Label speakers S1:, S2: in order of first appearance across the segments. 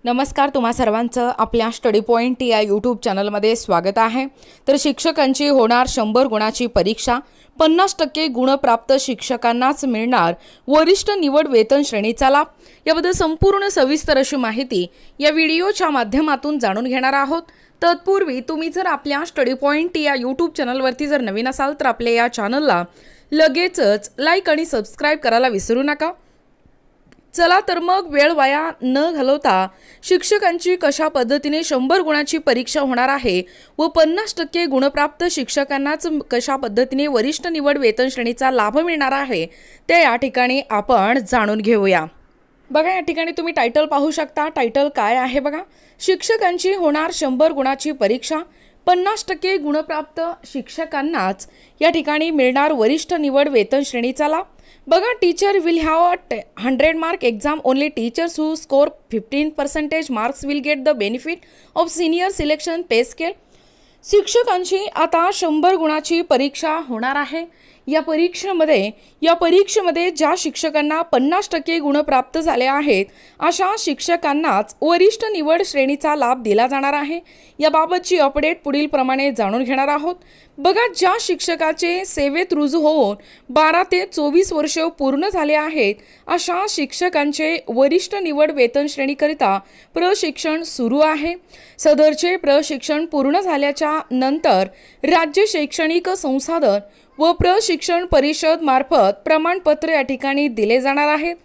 S1: नमस्कार, तुम्हा सर्वांचं आपल्या स्टडी पॉइंट या यूट्यूब चॅनलमध्ये स्वागत आहे। तर शिक्षकांची होणार 100 गुणाची परीक्षा, 50% गुणप्राप्त शिक्षकांनाच मिळणार वरिष्ठ निवड वेतन श्रेणीचा लाभ। याबद्दल संपूर्ण सविस्तर अशी माहिती या व्हिडिओच्या माध्यमातून जाणून घेणार आहोत। तत्पूर्वी तुम्ही जर आपल्या स्टडी पॉइंट या यूट्यूब चॅनलवरती जर नवीन असाल तर आपल्या या चॅनलला लगेचच लाईक आणि सबस्क्राइब करायला विसरू नका। चला तर मग वेळ वाया न घालवता शिक्षकांची कशा पद्धतीने 100 गुणाची परीक्षा होणार आहे व 50% गुणप्राप्त शिक्षकांनाच कशा पद्धतीने वरिष्ठ निवड वेतन श्रेणीचा लाभ मिळणार आहे ते या ठिकाणी आपण जाणून घेऊया। बघा, या ठिकाणी तुम्ही टायटल पाहू शकता। टायटल काय आहे बघा, शिक्षकांची होणार 100 गुणाची परीक्षा, 50% गुणप्राप्त शिक्षकांनाच या ठिकाणी मिळणार वरिष्ठ निवड वेतन श्रेणीचा लाभ। बघा, teacher will have a 100 mark exam, only teachers who score 15% marks will get the benefit of senior selection pay scale. शिक्षकांची आता 100 गुणाची परीक्षा होणार आहे। या परीक्षेमध्ये ज्या शिक्षकांना 50% गुण प्राप्त झाले आहेत अशा शिक्षकांनाच वरिष्ठ निवड श्रेणीचा लाभ दिला जाणार आहे। याबाबतची अपडेट पुढील प्रमाणे जाणून घेणार आहोत। बघा, ज्या शिक्षकाचे सेवेत रुजू होऊन 12 ते 24 वर्ष पूर्ण झाले आहेत अशा शिक्षकांचे वरिष्ठ निवड वेतन श्रेणीकरिता प्रशिक्षण सुरू आहे। सदरचे प्रशिक्षण पूर्ण झाल्याच्या नंतर राज्य शैक्षणिक संसाधन व प्रशिक्षण परिषद मार्फत प्रमाणपत्र या ठिकाणी दिले जाणार आहेत।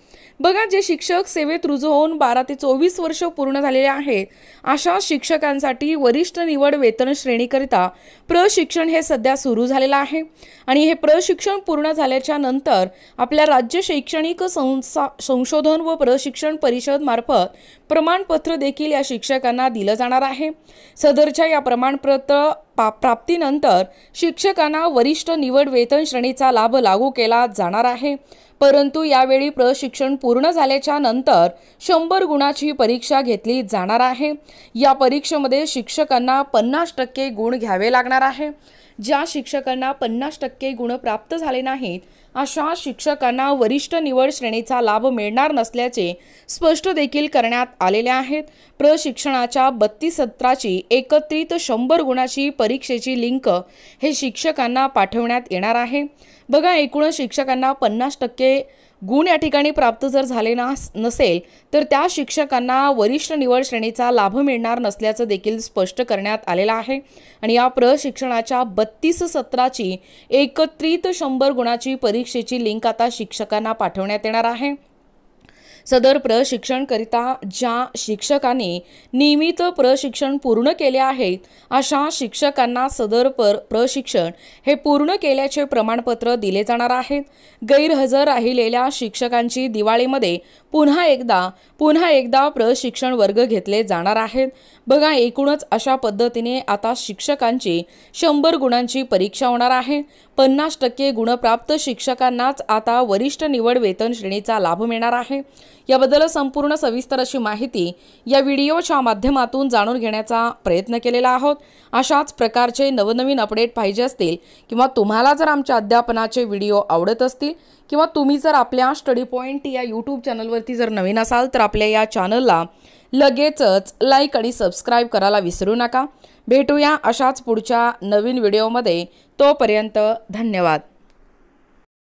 S1: बघा, जे शिक्षक सेवेत रुजू होऊन 12 ते 24 वर्ष पूर्ण झालेले आहेत अशा शिक्षकांसाठी वरिष्ठ निवड वेतन श्रेणीकरिता प्रशिक्षण हे सध्या सुरू झालेलं आहे आणि हे प्रशिक्षण पूर्ण झाल्याच्या नंतर आपल्या राज्य शैक्षणिक संशोधन व प्रशिक्षण परिषद मार्फत प्रमाणपत्र देखील या शिक्षकांना दिलं जाणार आहे। सदरच्या या प्रमाणपत्र प्राप्तीनंतर शिक्षकांना वरिष्ठ निवड वेतन श्रेणीचा लाभ लागू केला जाणार आहे। परंतु यावेळी प्रशिक्षण पूर्ण झाल्याच्या नंतर 100 गुणाची परीक्षा घेतली जाणार आहे। या परीक्षेमध्ये शिक्षकांना 50% गुण घ्यावे लागणार आहे। ज्या शिक्षकांना 50% गुण प्राप्त झाले नाहीत अशा शिक्षकांना वरिष्ठ निवड श्रेणीचा लाभ मिळणार नसल्याचे स्पष्ट देखील करण्यात आलेले आहेत। प्रशिक्षणाच्या 32 सत्राची एकत्रित 100 गुणाची परीक्षेची लिंक हे शिक्षकांना पाठवण्यात येणार आहे। बघा, एकूण शिक्षकांना 50% गुण या ठिकाणी प्राप्त जर झाले नसेल तर त्या शिक्षकांना वरिष्ठ निवड श्रेणीचा लाभ मिळणार नसल्याचं देखील स्पष्ट करण्यात आलेलं आहे आणि या प्रशिक्षणाच्या 32 सत्राची एकत्रित 100 गुणाची परीक्षेची लिंक आता शिक्षकांना पाठवण्यात येणार आहे। सदर प्रशिक्षणकरिता ज्या शिक्षकांनी नियमित प्रशिक्षण पूर्ण केले आहेत अशा शिक्षकांना सदर प्रशिक्षण हे पूर्ण केल्याचे प्रमाणपत्र दिले जाणार आहेत। गैरहजर राहिलेल्या शिक्षकांची दिवाळीमध्ये पुन्हा एकदा प्रशिक्षण वर्ग घेतले जाणार आहेत। बघा, एकूणच अशा पद्धतीने आता शिक्षकांची 100 गुणांची परीक्षा होणार आहे। 50% गुणप्राप्त शिक्षकांनाच आता वरिष्ठ निवड वेतन श्रेणीचा लाभ मिळणार आहे। याबद्दल संपूर्ण सविस्तर अशी माहिती या व्हिडिओच्या माध्यमातून जाणून घेण्याचा प्रयत्न केलेला आहोत। अशाच प्रकारचे नवनवीन अपडेट पाहिजे असतील किंवा तुम्हाला जर आमच्या अध्यापनाचे व्हिडिओ आवडत असतील किंवा तुम्ही जर आपल्या स्टडी पॉइंट या यूट्यूब चॅनलवरती जर नवीन असाल तर आपल्या या चॅनलला लगेचच लाईक आणि सबस्क्राइब करायला विसरू नका। भेटूया अशाच पुढच्या नवीन व्हिडिओमध्ये। तोपर्यंत धन्यवाद।